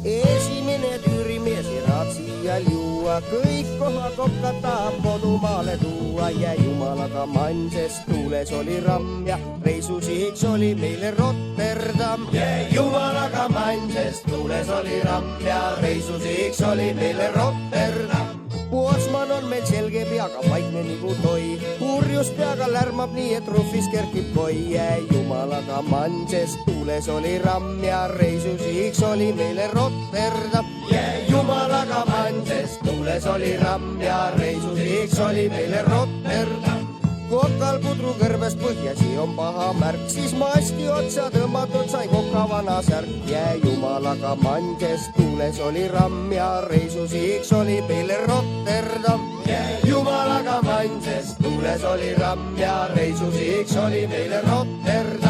Esimene tüürimies ratsial juua, kõik kohakokka tahab kodumaale tuua ja jumalaga manses tuules oli ramm ja reisusihiks oli meile Rotterdam. Jumalaga manses tuules oli ramm ja reisusihiks oli meile Rotterdam. Puotsman on meil selge peaga, vaikne nagu toi. Purjus peaga lärmab nii, et ruffis kerkib koi. Jumalaga manses tuules oli ramm ja reisusihiks oli meile Rotterdam. Jumalaga manses tuules oli ramm ja reisusihiks oli meile Rotterdam. Kokal pudru kõrvest põhjasi on paha märk, siis maski otsa tõmmatud sai koka vana särk. Jumalaga manses tuules oli ramm ja reisusihiks oli meile Rotterdam. Jumalaga manses tuules oli ramm ja reisusihiks oli meile Rotterdam.